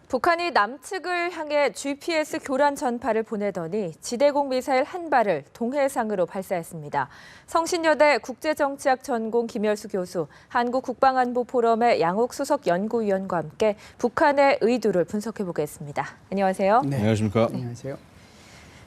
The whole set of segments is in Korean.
북한이 남측을 향해 GPS 교란 전파를 보내더니 지대공 미사일 한 발을 동해상으로 발사했습니다. 성신여대 국제정치학 전공 김열수 교수, 한국국방안보포럼의 양옥 수석 연구위원과 함께 북한의 의도를 분석해 보겠습니다. 안녕하세요. 네. 안녕하십니까. 안녕하세요.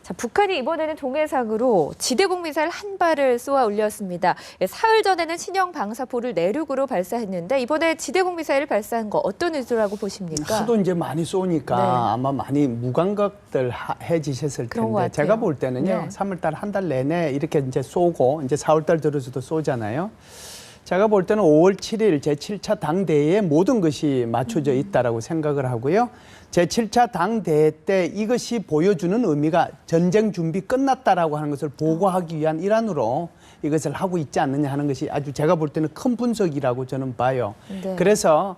자, 북한이 이번에는 동해상으로 지대공 미사일 한 발을 쏘아 올렸습니다. 사흘 전에는 신형 방사포를 내륙으로 발사했는데 이번에 지대공 미사일을 발사한 거 어떤 의도라고 보십니까? 하도 이제 많이 쏘니까 네. 아마 많이 무감각들 해지셨을 그런 것 텐데 같아요. 제가 볼 때는요. 네. 3월달 한 달 내내 이렇게 이제 쏘고 이제 4월달 들어서도 쏘잖아요. 제가 볼 때는 5월 7일 제7차 당대회에 모든 것이 맞춰져 있다라고 생각을 하고요. 제7차 당대회 때 이것이 보여주는 의미가 전쟁 준비 끝났다라고 하는 것을 보고하기 위한 일환으로 이것을 하고 있지 않느냐 하는 것이 아주 제가 볼 때는 큰 분석이라고 저는 봐요. 네. 그래서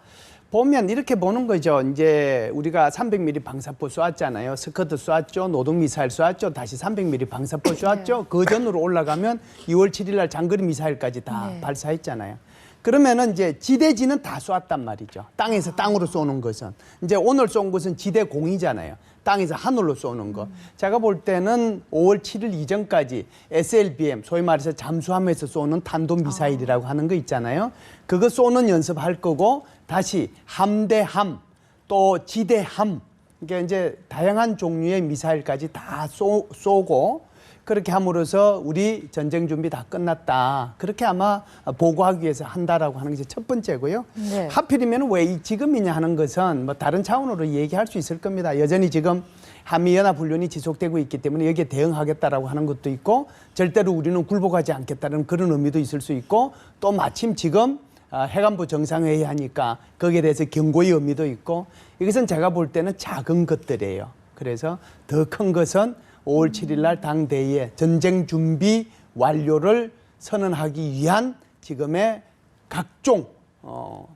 보면 이렇게 보는 거죠. 이제 우리가 300mm 방사포 쏘았잖아요. 스커트 쏘았죠. 노동미사일 쏘았죠. 다시 300mm 방사포 쏘았죠. 그 전으로 올라가면 2월 7일 날 장거리 미사일까지 다 네. 발사했잖아요. 그러면은 이제 지대지는 다 쏘았단 말이죠. 땅에서 땅으로 쏘는 것은. 이제 오늘 쏜 것은 지대공이잖아요. 땅에서 하늘로 쏘는 거. 제가 볼 때는 5월 7일 이전까지 SLBM, 소위 말해서 잠수함에서 쏘는 탄도미사일이라고 하는 거 있잖아요. 그거 쏘는 연습할 거고 다시 함대함, 또 지대함, 이게 이제 다양한 종류의 미사일까지 다 쏘고 그렇게 함으로써 우리 전쟁 준비 다 끝났다. 그렇게 아마 보고하기 위해서 한다라고 하는 것이 첫 번째고요. 네. 하필이면 왜 지금이냐 하는 것은 뭐 다른 차원으로 얘기할 수 있을 겁니다. 여전히 지금 한미연합훈련이 지속되고 있기 때문에 여기에 대응하겠다라고 하는 것도 있고 절대로 우리는 굴복하지 않겠다는 그런 의미도 있을 수 있고 또 마침 지금 해관부 정상회의 하니까 거기에 대해서 경고의 의미도 있고 이것은 제가 볼 때는 작은 것들이에요. 그래서 더 큰 것은 5월 7일 날 당대회에 전쟁 준비 완료를 선언하기 위한 지금의 각종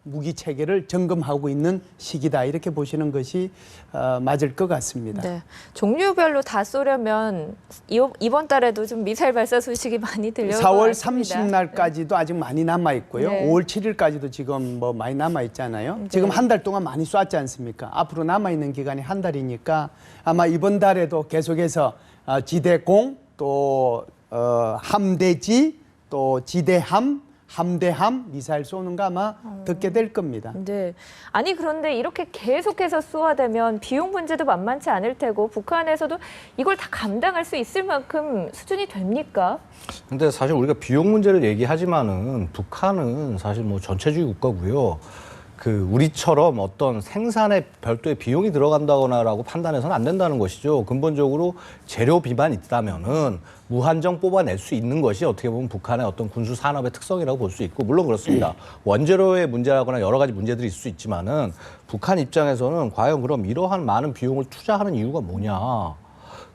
무기 체계를 점검하고 있는 시기다. 이렇게 보시는 것이 맞을 것 같습니다. 네, 종류별로 다 쏘려면 이번 달에도 좀 미사일 발사 소식이 많이 들려올 것 4월 같습니다. 30날까지도 아직 많이 남아 있고요. 네. 5월 7일까지도 지금 뭐 많이 남아 있잖아요. 네. 지금 한 달 동안 많이 쐈지 않습니까? 앞으로 남아 있는 기간이 한 달이니까 아마 이번 달에도 계속해서 지대공 또 함대지 또 지대함 함대함 미사일 쏘는 거 아마 듣게 될 겁니다. 네. 아니 그런데 이렇게 계속해서 쏘아대면 비용 문제도 만만치 않을 테고 북한에서도 이걸 다 감당할 수 있을 만큼 수준이 됩니까? 근데 사실 우리가 비용 문제를 얘기하지만은 북한은 사실 뭐 전체주의 국가고요. 그 우리처럼 어떤 생산에 별도의 비용이 들어간다거나라고 판단해서는 안 된다는 것이죠. 근본적으로 재료비만 있다면은 무한정 뽑아낼 수 있는 것이 어떻게 보면 북한의 어떤 군수 산업의 특성이라고 볼 수 있고 물론 그렇습니다. 원재료의 문제라거나 여러 가지 문제들이 있을 수 있지만은 북한 입장에서는 과연 그럼 이러한 많은 비용을 투자하는 이유가 뭐냐?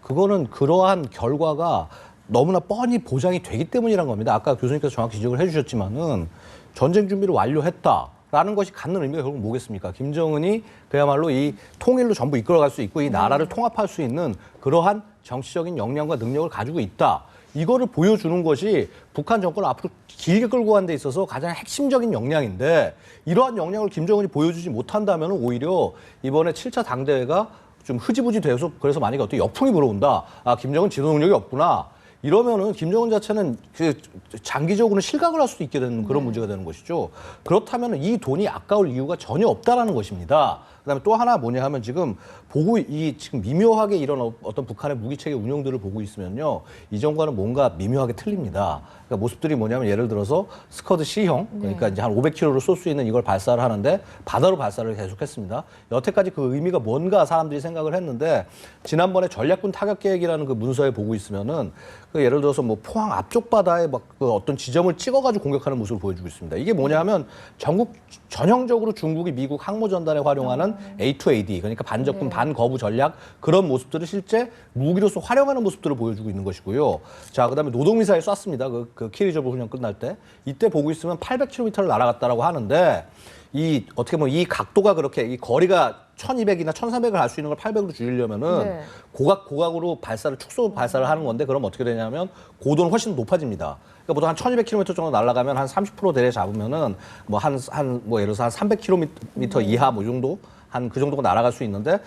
그거는 그러한 결과가 너무나 뻔히 보장이 되기 때문이란 겁니다. 아까 교수님께서 정확히 지적을 해주셨지만은 전쟁 준비를 완료했다. 라는 것이 갖는 의미가 결국 뭐겠습니까? 김정은이 그야말로 이 통일로 전부 이끌어갈 수 있고 이 나라를 통합할 수 있는 그러한 정치적인 역량과 능력을 가지고 있다. 이거를 보여주는 것이 북한 정권을 앞으로 길게 끌고 가는 데 있어서 가장 핵심적인 역량인데 이러한 역량을 김정은이 보여주지 못한다면 오히려 이번에 7차 당대회가 좀 흐지부지 돼서 그래서 만약에 어떤 역풍이 불어온다. 아, 김정은 지도 능력이 없구나. 이러면은 김정은 자체는 그 장기적으로는 실각을 할 수도 있게 되는 그런 문제가 되는 것이죠. 그렇다면 이 돈이 아까울 이유가 전혀 없다라는 것입니다. 그다음에 또 하나 뭐냐 하면 지금 지금 미묘하게 이런 어떤 북한의 무기체계 운용들을 보고 있으면요. 이전과는 뭔가 미묘하게 틀립니다. 그러니까 모습들이 뭐냐면 예를 들어서 스커드 C형, 그러니까 이제 한 500km로 쏠 수 있는 이걸 발사를 하는데 바다로 발사를 계속했습니다. 여태까지 그 의미가 뭔가 사람들이 생각을 했는데 지난번에 전략군 타격 계획이라는 그 문서에 보고 있으면은 그 예를 들어서 뭐 포항 앞쪽 바다에 막 그 어떤 지점을 찍어가지고 공격하는 모습을 보여주고 있습니다. 이게 뭐냐면 전형적으로 중국이 미국 항모전단에 활용하는 A2AD, 그러니까 반접근 반거부 전략 그런 모습들을 실제 무기로서 활용하는 모습들을 보여주고 있는 것이고요. 자, 그다음에 노동미사일 쐈습니다. 그 키리저브 훈련 끝날 때 이때 보고 있으면 800km를 날아갔다라고 하는데 어떻게 보면 이 각도가 그렇게 이 거리가 1200이나 1300을 할 수 있는 걸 800으로 줄이려면은 네. 고각으로 축소 발사를 하는 건데 그럼 어떻게 되냐면 고도는 훨씬 높아집니다. 그러니까 보통 한 1200km 정도 날아가면 한 30% 대래 잡으면은 뭐 예를 들어서 한 300km 이하 뭐 이 정도 한 그 정도가 날아갈 수 있는데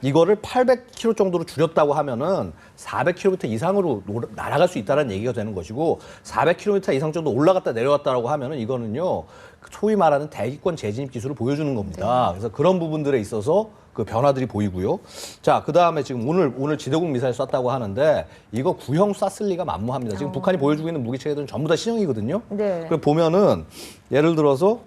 이거를 800km 정도로 줄였다고 하면은 400km 이상으로 날아갈 수 있다는 얘기가 되는 것이고 400km 이상 정도 올라갔다 내려왔다라고 하면은 이거는요 소위 말하는 대기권 재진입 기술을 보여주는 겁니다. 그래서 그런 부분들에 있어서 그 변화들이 보이고요. 자, 그 다음에 지금 오늘 지대공 미사일 쐈다고 하는데 이거 구형 쐈을 리가 만무합니다. 지금 북한이 보여주고 있는 무기 체계들은 전부 다 신형이거든요. 네. 그 보면은 예를 들어서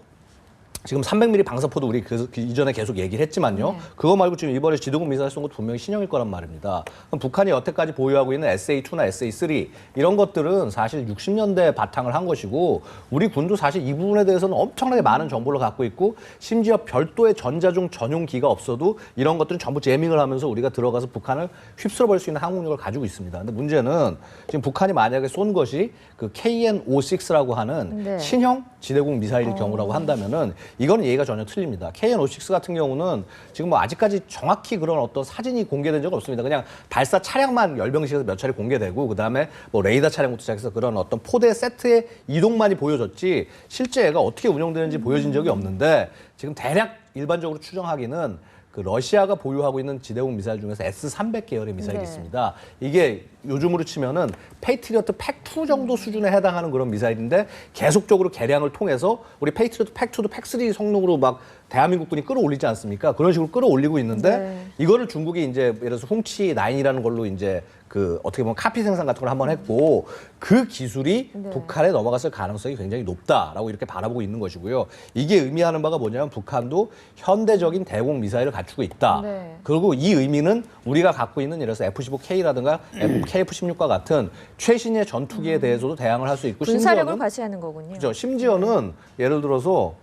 지금 300mm 방사포도 우리 그 이전에 계속 얘기를 했지만요. 네. 그거 말고 지금 이번에 지도공 미사일 쏜 것도 분명히 신형일 거란 말입니다. 그럼 북한이 여태까지 보유하고 있는 SA-2나 SA-3 이런 것들은 사실 60년대 바탕을 한 것이고 우리 군도 사실 이 부분에 대해서는 엄청나게 많은 정보를 갖고 있고 심지어 별도의 전자중 전용기가 없어도 이런 것들은 전부 제밍을 하면서 우리가 들어가서 북한을 휩쓸어버릴 수 있는 항공력을 가지고 있습니다. 근데 문제는 지금 북한이 만약에 쏜 것이 그 KN-56라고 하는 네. 신형 지대공 미사일일 경우라고 한다면은 이거는 얘기가 전혀 틀립니다. KN-56 같은 경우는 지금 뭐 아직까지 정확히 그런 어떤 사진이 공개된 적은 없습니다. 그냥 발사 차량만 열병식에서 몇 차례 공개되고 그다음에 뭐 레이더 차량부터 시작해서 그런 어떤 포대 세트의 이동만이 보여졌지 실제 얘가 어떻게 운영되는지 보여진 적이 없는데 지금 대략 일반적으로 추정하기는 그 러시아가 보유하고 있는 지대공 미사일 중에서 S-300 계열의 미사일이 네. 있습니다. 이게 요즘으로 치면은 페이트리어트 팩2 정도 수준에 해당하는 그런 미사일인데 계속적으로 개량을 통해서 우리 페이트리어트 팩2도 팩3 성능으로 막 대한민국군이 끌어올리지 않습니까? 그런 식으로 끌어올리고 있는데 네. 이거를 중국이 이제 예를 들어서 홍치9이라는 걸로 이제 그 어떻게 보면 카피 생산 같은 걸 한번 했고 그 기술이 네. 북한에 넘어갔을 가능성이 굉장히 높다라고 이렇게 바라보고 있는 것이고요. 이게 의미하는 바가 뭐냐면 북한도 현대적인 대공 미사일을 갖추고 있다. 네. 그리고 이 의미는 우리가 갖고 있는 예를 들어서 F-15K라든가 KF-16과 같은 최신의 전투기에 대해서도 대항을 할 수 있고 군사력을 심지어는 과시하는 거군요. 그렇죠. 심지어는 예를 들어서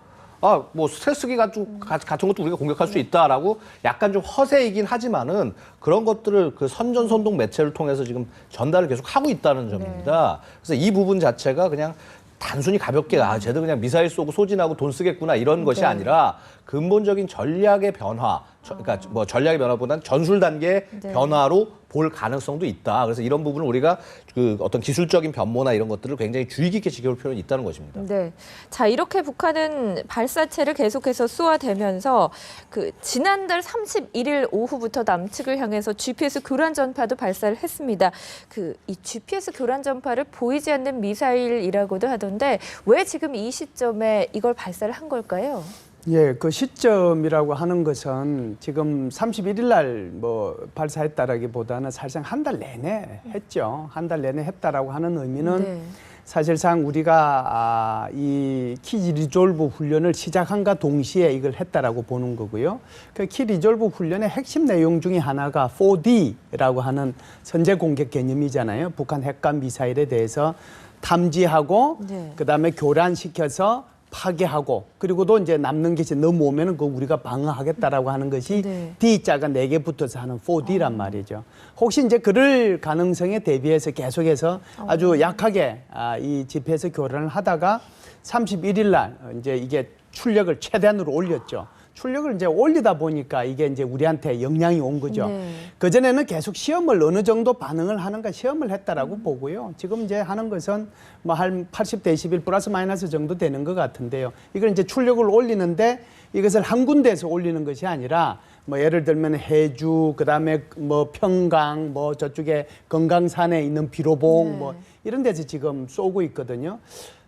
뭐 스트레스기 같은 것도 우리가 공격할 수 있다라고 약간 좀 허세이긴 하지만은 그런 것들을 그 선전선동 매체를 통해서 지금 전달을 계속 하고 있다는 점입니다. 그래서 이 부분 자체가 그냥 단순히 가볍게 쟤들 그냥 미사일 쏘고 소진하고 돈 쓰겠구나 이런 것이 네. 아니라 근본적인 전략의 변화, 그러니까 뭐 전략의 변화보다는 전술 단계의 네. 변화로 볼 가능성도 있다. 그래서 이런 부분을 우리가 그 어떤 기술적인 변모나 이런 것들을 굉장히 주의 깊게 지켜볼 필요는 있다는 것입니다. 네. 자, 이렇게 북한은 발사체를 계속해서 쏘아대면서 그 지난달 31일 오후부터 남측을 향해서 GPS 교란 전파도 발사를 했습니다. 그 이 GPS 교란 전파를 보이지 않는 미사일이라고도 하던데 왜 지금 이 시점에 이걸 발사를 한 걸까요? 예, 그 시점이라고 하는 것은 지금 31일 날 뭐 발사했다라기보다는 사실상 한 달 내내 했죠. 한 달 내내 했다라고 하는 의미는 네. 사실상 우리가 이 키 리졸브 훈련을 시작한과 동시에 이걸 했다라고 보는 거고요. 그 키 리졸브 훈련의 핵심 내용 중에 하나가 4D라고 하는 선제 공격 개념이잖아요. 북한 핵과 미사일에 대해서 탐지하고 네. 그다음에 교란시켜서 파괴하고 그리고도 이제 남는 것이 넘어오면은 그 우리가 방어하겠다라고 하는 것이 네. D자가 4개 붙어서 하는 4D란 말이죠. 혹시 이제 그럴 가능성에 대비해서 계속해서 아주 약하게 이 GPS 교란을 하다가 31일 날 이제 이게 출력을 최대한으로 올렸죠. 출력을 이제 올리다 보니까 이게 이제 우리한테 영향이 온 거죠. 네. 그전에는 계속 시험을 어느 정도 반응을 하는가 시험을 했다라고 보고요. 지금 이제 하는 것은 뭐 한 80대 21 플러스 마이너스 정도 되는 것 같은데요. 이걸 이제 출력을 올리는데 이것을 한 군데에서 올리는 것이 아니라 뭐 예를 들면 해주, 그다음에 뭐 평강, 뭐 저쪽에 건강산에 있는 비로봉 네. 뭐 이런 데서 지금 쏘고 있거든요.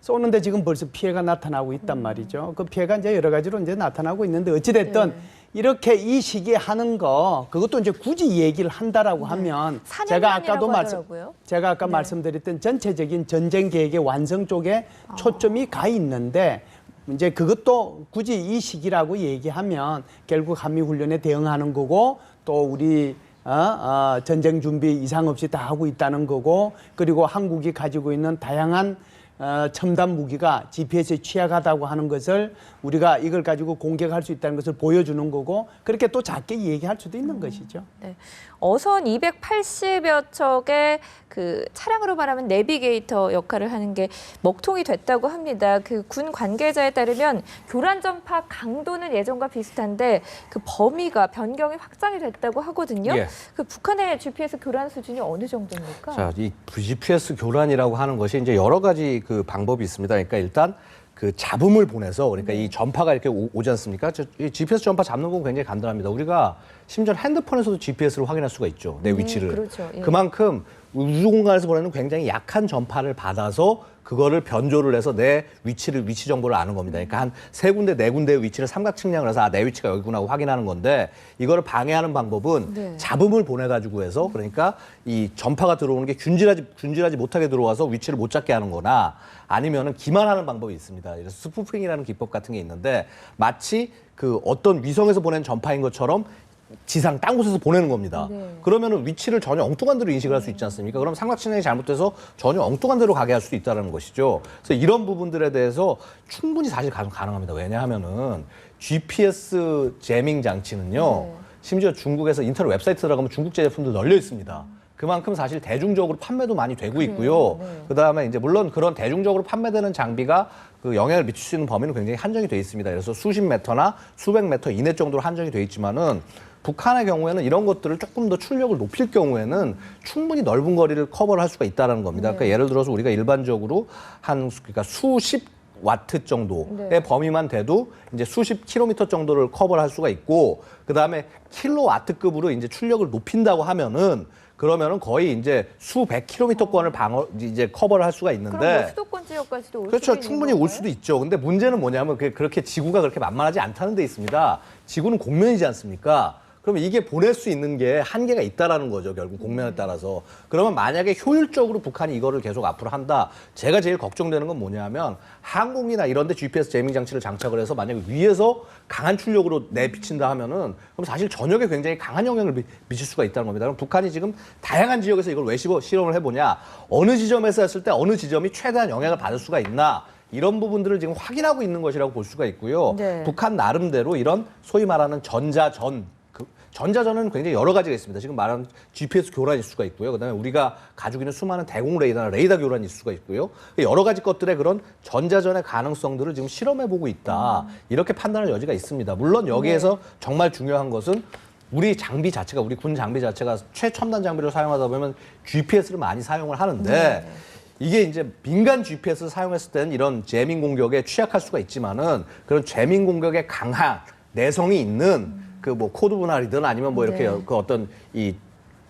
쏘는데 지금 벌써 피해가 나타나고 있단 말이죠. 그 피해가 이제 여러 가지로 이제 나타나고 있는데 어찌됐든 네. 이렇게 이 시기에 하는 거 그것도 이제 굳이 얘기를 한다라고 하면 제가 아까도 하더라고요. 제가 아까 말씀드렸던 전체적인 전쟁 계획의 완성 쪽에 초점이 가 있는데 이제 그것도 굳이 이 시기라고 얘기하면 결국 한미 훈련에 대응하는 거고 또 우리 전쟁 준비 이상 없이 다 하고 있다는 거고 그리고 한국이 가지고 있는 다양한 첨단 무기가 GPS에 취약하다고 하는 것을 우리가 이걸 가지고 공격할 수 있다는 것을 보여주는 거고 그렇게 또 작게 얘기할 수도 있는 것이죠. 네. 어선 280여 척의 그 차량으로 말하면 내비게이터 역할을 하는 게 먹통이 됐다고 합니다. 그 군 관계자에 따르면 교란 전파 강도는 예전과 비슷한데 그 범위가 변경이 확장이 됐다고 하거든요. 예. 그 북한의 GPS 교란 수준이 어느 정도입니까? 자, 이 GPS 교란이라고 하는 것이 이제 여러 가지 그 방법이 있습니다. 그러니까 일단 그 잡음을 보내서 그러니까 이 전파가 이렇게 오지 않습니까? 이 GPS 전파 잡는 건 굉장히 간단합니다. 우리가 심지어 핸드폰에서도 GPS를 확인할 수가 있죠. 내 위치를. 그렇죠. 예. 그만큼 우주 공간에서 보내는 굉장히 약한 전파를 받아서 그거를 변조를 해서 내 위치 정보를 아는 겁니다. 그러니까 한 3군데, 4군데의 위치를 삼각 측량을 해서 내 위치가 여기구나 하고 확인하는 건데 이거를 방해하는 방법은 네. 잡음을 보내가지고 해서 그러니까 이 전파가 들어오는 게 균질하지 못하게 들어와서 위치를 못 잡게 하는 거나 아니면은 기만하는 방법이 있습니다. 그래서 스푸핑이라는 기법 같은 게 있는데 마치 그 어떤 위성에서 보낸 전파인 것처럼 지상 땅 곳에서 보내는 겁니다. 네. 그러면은 위치를 전혀 엉뚱한 데로 인식을 할 수 있지 않습니까? 그럼 삼각측량이 잘못돼서 전혀 엉뚱한 데로 가게 할 수도 있다는 것이죠. 그래서 이런 부분들에 대해서 충분히 사실 가능합니다. 왜냐하면은 GPS 제밍 장치는요. 네. 심지어 중국에서 인터넷 웹사이트 들어가면 중국제 제품도 널려 있습니다. 그만큼 사실 대중적으로 판매도 많이 되고 있고요. 네. 그다음에 이제 물론 그런 대중적으로 판매되는 장비가 그 영향을 미칠 수 있는 범위는 굉장히 한정이 돼 있습니다. 그래서 수십 메터나 수백 메터 이내 정도로 한정이 돼 있지만은 북한의 경우에는 이런 것들을 조금 더 출력을 높일 경우에는 충분히 넓은 거리를 커버를 할 수가 있다는 겁니다. 그러니까 예를 들어서 우리가 일반적으로 그러니까 수십 와트 정도의 네. 범위만 돼도 이제 수십 킬로미터 정도를 커버를 할 수가 있고 그다음에 킬로와트급으로 이제 출력을 높인다고 하면은 그러면은 거의 이제 수백 킬로미터권을 이제 커버를 할 수가 있는데 그럼 뭐 수도권 지역까지도 올 그렇죠. 수도 있는 충분히 올 건가요? 수도 있죠. 근데 문제는 뭐냐면 그렇게 지구가 그렇게 만만하지 않다는 데 있습니다. 지구는 공면이지 않습니까? 그러면 이게 보낼 수 있는 게 한계가 있다라는 거죠. 결국 공면에 따라서. 그러면 만약에 효율적으로 북한이 이거를 계속 앞으로 한다. 제가 제일 걱정되는 건 뭐냐면 항공이나 이런 데 GPS 제밍 장치를 장착을 해서 만약에 위에서 강한 출력으로 내비친다 하면은 그럼 사실 전역에 굉장히 강한 영향을 미칠 수가 있다는 겁니다. 그럼 북한이 지금 다양한 지역에서 이걸 왜 실험을 해보냐. 어느 지점에서 했을 때 어느 지점이 최대한 영향을 받을 수가 있나. 이런 부분들을 지금 확인하고 있는 것이라고 볼 수가 있고요. 네. 북한 나름대로 이런 소위 말하는 전자전은 굉장히 여러 가지가 있습니다. 지금 말하는 GPS 교란일 수가 있고요. 그다음에 우리가 가지고 있는 수많은 대공 레이더나 레이더 교란일 수가 있고요. 여러 가지 것들의 그런 전자전의 가능성들을 지금 실험해보고 있다. 이렇게 판단할 여지가 있습니다. 물론 여기에서 정말 중요한 것은 우리 장비 자체가 우리 군 장비 자체가 최첨단 장비를 사용하다 보면 GPS를 많이 사용을 하는데 이게 이제 민간 GPS를 사용했을 때는 이런 재밍 공격에 취약할 수가 있지만은 그런 재밍 공격에 강한 내성이 있는 그 뭐 코드 분할이든 아니면 뭐 이렇게 네. 그 어떤 이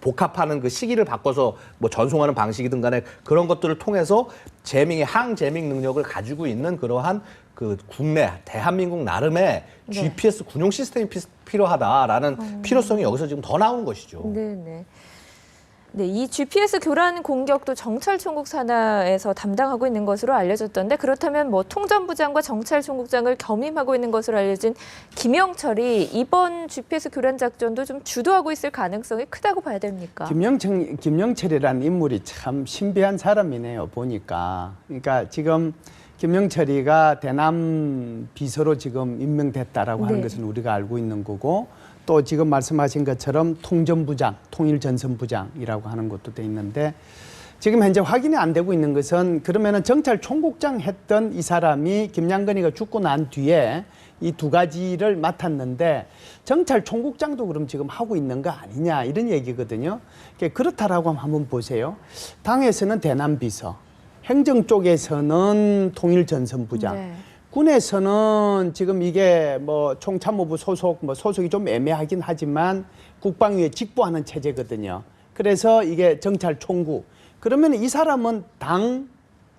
복합하는 그 시기를 바꿔서 뭐 전송하는 방식이든 간에 그런 것들을 통해서 항재밍 능력을 가지고 있는 그러한 그 국내 대한민국 나름의 GPS 군용 시스템이 필요하다라는 필요성이 여기서 지금 더 나오는 것이죠. 네네. 네, 이 GPS 교란 공격도 정찰총국 산하에서 담당하고 있는 것으로 알려졌던데 그렇다면 뭐 통전부장과 정찰총국장을 겸임하고 있는 것으로 알려진 김영철이 이번 GPS 교란 작전도 좀 주도하고 있을 가능성이 크다고 봐야 됩니까? 김영철이라는 인물이 참 신비한 사람이네요. 보니까. 그러니까 지금 김영철이가 대남 비서로 지금 임명됐다라고 하는 네. 것은 우리가 알고 있는 거고 또 지금 말씀하신 것처럼 통전부장, 통일전선부장이라고 하는 것도 돼 있는데 지금 현재 확인이 안 되고 있는 것은 그러면은 정찰총국장 했던 이 사람이 김양근이가 죽고 난 뒤에 이 두 가지를 맡았는데 정찰총국장도 그럼 지금 하고 있는 거 아니냐 이런 얘기거든요. 그렇다라고 하면 한번 보세요. 당에서는 대남비서, 행정 쪽에서는 통일전선부장. 네. 군에서는 지금 이게 뭐 총참모부 소속이 좀 애매하긴 하지만 국방위에 직보하는 체제거든요. 그래서 이게 정찰총국. 그러면 이 사람은 당,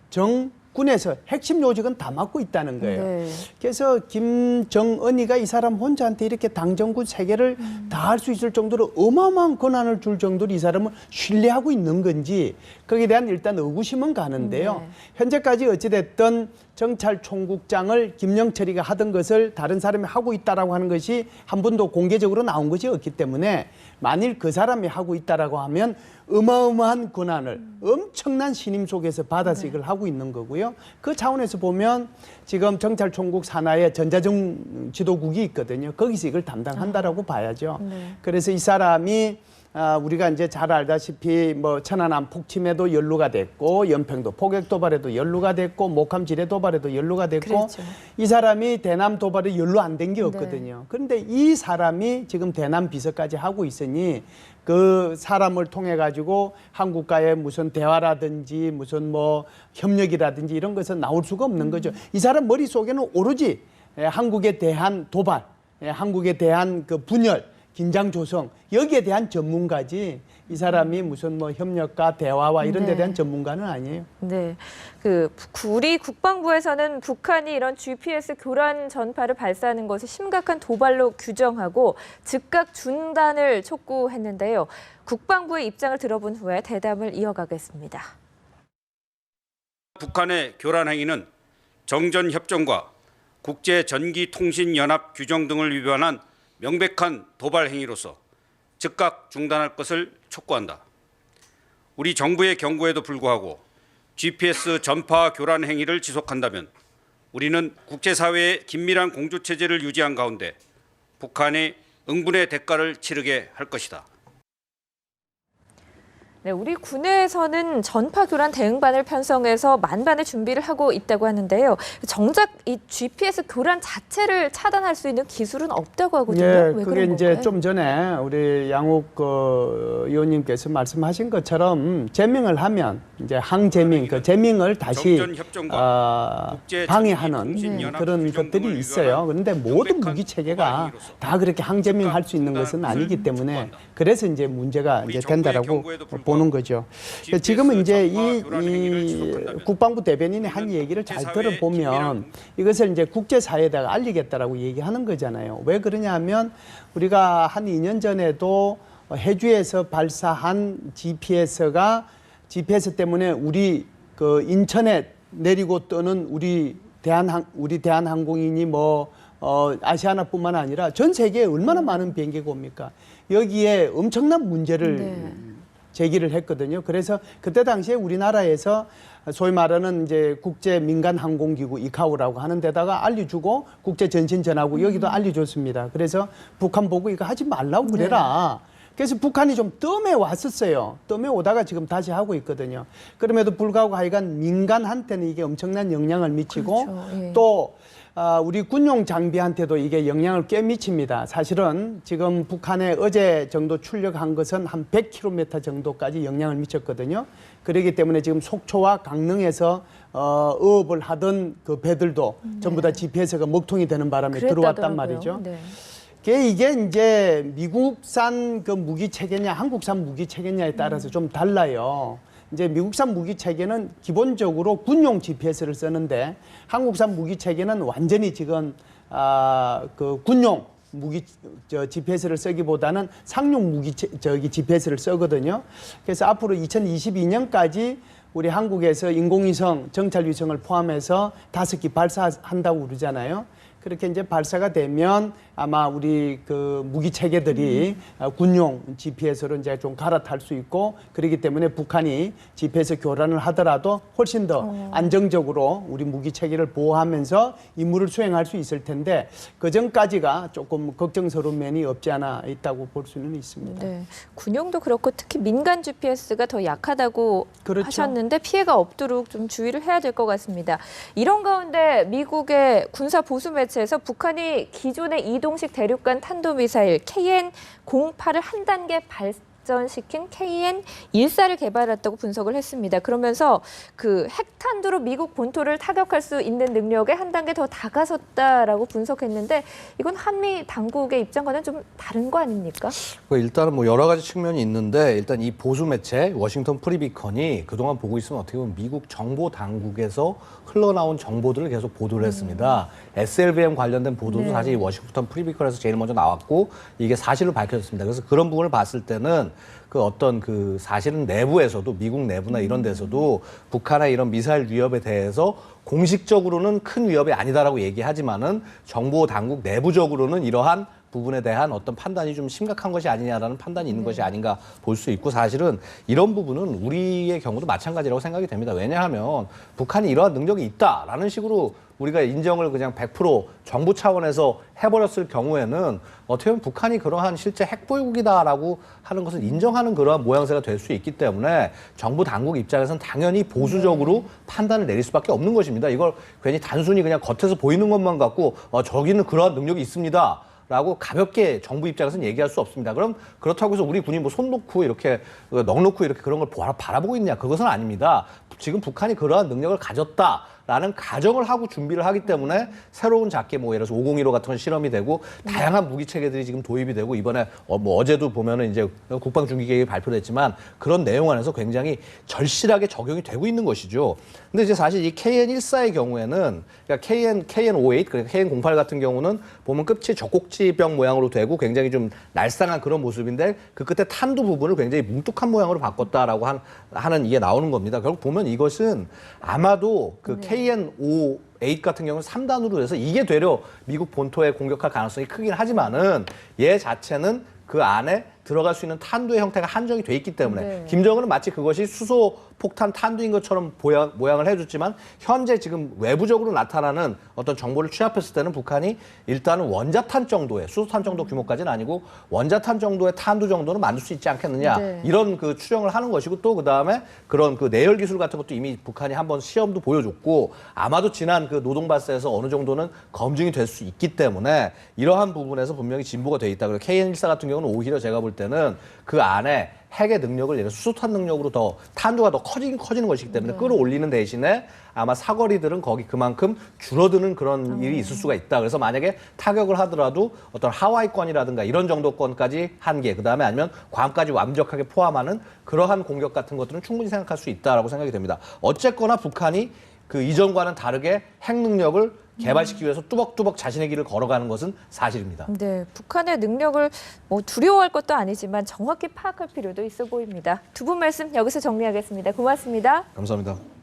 정, 군에서 핵심 요직은 다 맡고 있다는 거예요. 네. 그래서 김정은이가 이 사람 혼자한테 이렇게 당정군 세계를 다 할 수 있을 정도로 어마어마한 권한을 줄 정도로 이 사람을 신뢰하고 있는 건지 거기에 대한 일단 의구심은 가는데요. 네. 현재까지 어찌됐든 정찰총국장을 김영철이가 하던 것을 다른 사람이 하고 있다라고 하는 것이 한 번도 공개적으로 나온 것이 없기 때문에 만일 그 사람이 하고 있다라고 하면 어마어마한 권한을 엄청난 신임 속에서 받아서 이걸 하고 있는 거고요. 그 차원에서 보면 지금 정찰총국 산하에 전자정 지도국이 있거든요. 거기서 이걸 담당한다라고 봐야죠. 네. 그래서 이 사람이 우리가 이제 잘 알다시피 뭐 천안함 폭침에도 연루가 됐고 연평도 포격 도발에도 연루가 됐고 목함 지뢰 도발에도 연루가 됐고 그랬죠. 이 사람이 대남 도발에 연루 안 된 게 없거든요. 그런데 이 사람이 지금 대남 비서까지 하고 있으니 그 사람을 통해 가지고 한국과의 무슨 대화라든지 무슨 뭐 협력이라든지 이런 것은 나올 수가 없는 거죠. 이 사람 머릿속에는 오로지 한국에 대한 도발, 한국에 대한 그 분열, 긴장 조성 여기에 대한 전문가지 이 사람이 무슨 뭐 협력과 대화와 이런 데 대한 전문가는 아니에요. 네, 우리 국방부에서는 북한이 이런 GPS 교란 전파를 발사하는 것을 심각한 도발로 규정하고 즉각 중단을 촉구했는데요. 국방부의 입장을 들어본 후에 대담을 이어가겠습니다. 북한의 교란 행위는 정전 협정과 국제전기통신연합 규정 등을 위반한 명백한 도발 행위로서 즉각 중단할 것을 촉구한다. 우리 정부의 경고에도 불구하고 GPS 전파 교란 행위를 지속한다면 우리는 국제사회의 긴밀한 공조체제를 유지한 가운데 북한의 응분의 대가를 치르게 할 것이다. 네, 우리 군에서는 전파 교란 대응반을 편성해서 만반의 준비를 하고 있다고 하는데요. 정작 이 GPS 교란 자체를 차단할 수 있는 기술은 없다고 하거든요. 예, 왜 그게 그런 이제 건가요? 좀 전에 우리 양욱 의원님께서 말씀하신 것처럼 제밍을 하면 이제 항제밍, 그 제밍을 다시 방해하는 그런 것들이 있어요. 그런데 모든 무기 체계가 다 그렇게 항제밍할 수 있는 것은 아니기 때문에 그래서 이제 문제가 이제 된다라고 보는 거죠. 지금은 이제 이 국방부 대변인이 한 얘기를 잘 들어보면 이것을 이제 국제사회에다가 알리겠다라고 얘기하는 거잖아요. 왜 그러냐면 우리가 한 2년 전에도 해주에서 발사한 GPS 때문에 우리 그 인천에 내리고 뜨는 우리 대한항공인이 뭐 아시아나뿐만 아니라 전 세계에 얼마나 많은 비행기가 옵니까? 여기에 엄청난 문제를 제기를 했거든요. 그래서 그때 당시에 우리나라에서 소위 말하는 이제 국제 민간 항공기구 이카오라고 하는 데다가 알려주고 국제 전신 전하고 여기도 알려줬습니다. 그래서 북한 보고 이거 하지 말라고 그래라. 그래서 북한이 좀 뜸해 왔었어요. 뜸해 오다가 지금 다시 하고 있거든요. 그럼에도 불구하고 하여간 민간한테는 이게 엄청난 영향을 미치고 그렇죠. 예. 또 우리 군용 장비한테도 이게 영향을 꽤 미칩니다. 사실은 지금 북한에 어제 정도 출력한 것은 한 100km 정도까지 영향을 미쳤거든요. 그렇기 때문에 지금 속초와 강릉에서 어업을 하던 그 배들도 전부 다 GPS가 먹통이 되는 바람에 들어왔단 말이죠. 네. 이게 이제 미국산 그 무기 체계냐 한국산 무기 체계냐에 따라서 좀 달라요. 이제 미국산 무기 체계는 기본적으로 군용 GPS를 쓰는데 한국산 무기 체계는 완전히 지금 그 군용 무기 GPS를 쓰기보다는 상용 무기 GPS를 쓰거든요. 그래서 앞으로 2022년까지 우리 한국에서 인공위성 정찰위성을 포함해서 5기 발사한다고 그러잖아요. 그렇게 이제 발사가 되면 아마 우리 그 무기 체계들이 군용 GPS로 이제 좀 갈아탈 수 있고 그렇기 때문에 북한이 GPS 교란을 하더라도 훨씬 더 안정적으로 우리 무기 체계를 보호하면서 임무를 수행할 수 있을 텐데 그 전까지가 조금 걱정스러운 면이 없지 않아 있다고 볼 수는 있습니다. 네, 군용도 그렇고 특히 민간 GPS가 더 약하다고 그렇죠. 하셨는데 피해가 없도록 좀 주의를 해야 될 것 같습니다. 이런 가운데 미국의 군사 보수 매체에서 북한이 기존의 이동식 대륙간 탄도미사일 KN-08을 한 단계 발전시킨 KN-14를 개발했다고 분석을 했습니다. 그러면서 그 핵탄두로 미국 본토를 타격할 수 있는 능력에 한 단계 더 다가섰다라고 분석했는데 이건 한미 당국의 입장과는 좀 다른 거 아닙니까? 일단은 뭐 여러 가지 측면이 있는데 일단 이 보수 매체 워싱턴 프리비컨이 그동안 보고 있으면 어떻게 보면 미국 정보 당국에서 흘러나온 정보들을 계속 보도를 했습니다. SLBM 관련된 보도도 사실 이 워싱턴 프리비컨에서 제일 먼저 나왔고 이게 사실로 밝혀졌습니다. 그래서 그런 부분을 봤을 때는 그 어떤 그 사실은 내부에서도 미국 내부나 이런 데서도 북한의 이런 미사일 위협에 대해서 공식적으로는 큰 위협이 아니다라고 얘기하지만은 정보 당국 내부적으로는 이러한 부분에 대한 어떤 판단이 좀 심각한 것이 아니냐라는 판단이 있는 것이 아닌가 볼 수 있고 사실은 이런 부분은 우리의 경우도 마찬가지라고 생각이 됩니다. 왜냐하면 북한이 이러한 능력이 있다라는 식으로 우리가 인정을 그냥 100% 정부 차원에서 해버렸을 경우에는 어떻게 보면 북한이 그러한 실제 핵보유국이다라고 하는 것을 인정하는 그러한 모양새가 될 수 있기 때문에 정부 당국 입장에서는 당연히 보수적으로 판단을 내릴 수밖에 없는 것입니다. 이걸 괜히 단순히 그냥 겉에서 보이는 것만 갖고 저기는 그러한 능력이 있습니다. 라고 가볍게 정부 입장에서는 얘기할 수 없습니다. 그럼 그렇다고 해서 우리 군이 뭐 손 놓고 이렇게 넋놓고 이렇게 그런 걸 바라보고 있냐? 그것은 아닙니다. 지금 북한이 그러한 능력을 가졌다라는 가정을 하고 준비를 하기 때문에 새로운 작게 뭐 예를 들어서 5015 같은 건 실험이 되고 다양한 무기 체계들이 지금 도입이 되고 이번에 뭐 어제도 보면은 이제 국방중기계획이 발표됐지만 그런 내용 안에서 굉장히 절실하게 적용이 되고 있는 것이죠. 근데 이제 사실 이 KN-14의 경우에는 그러니까 KN-58 그러니까 KN-08 같은 경우는 보면 끝이 젖꼭지병 모양으로 되고 굉장히 좀 날쌍한 그런 모습인데 그 끝에 탄두 부분을 굉장히 뭉툭한 모양으로 바꿨다라고 하는 이게 나오는 겁니다. 결국 보면 이것은 아마도 그 KN-58 같은 경우는 3단으로 돼서 이게 되려 미국 본토에 공격할 가능성이 크긴 하지만은 얘 자체는 그 안에 들어갈 수 있는 탄두의 형태가 한정이 돼 있기 때문에 김정은은 마치 그것이 수소 폭탄 탄두인 것처럼 모양을 해줬지만 현재 지금 외부적으로 나타나는 어떤 정보를 취합했을 때는 북한이 일단은 원자탄 정도의 수소탄 정도 규모까지는 아니고 원자탄 정도의 탄두 정도는 만들 수 있지 않겠느냐 이런 그 추정을 하는 것이고 또 그다음에 그런 그 내열 기술 같은 것도 이미 북한이 한번 시험도 보여줬고 아마도 지난 그 노동발사에서 어느 정도는 검증이 될 수 있기 때문에 이러한 부분에서 분명히 진보가 돼 있다. 그리고 KN-14 같은 경우는 오히려 제가 볼 때는 그 안에 핵의 능력을 예를 들어 수소탄 능력으로 더 탄두가 더 커지는 것이기 때문에 끌어올리는 대신에 아마 사거리들은 거기 그만큼 줄어드는 그런 일이 있을 수가 있다. 그래서 만약에 타격을 하더라도 어떤 하와이권이라든가 이런 정도권까지 한계, 그다음에 아니면 괌까지 완벽하게 포함하는 그러한 공격 같은 것들은 충분히 생각할 수 있다라고 생각이 됩니다. 어쨌거나 북한이 그 이전과는 다르게 핵 능력을 개발시키기 위해서 뚜벅뚜벅 자신의 길을 걸어가는 것은 사실입니다. 네, 북한의 능력을 뭐 두려워할 것도 아니지만 정확히 파악할 필요도 있어 보입니다. 두 분 말씀 여기서 정리하겠습니다. 고맙습니다. 감사합니다.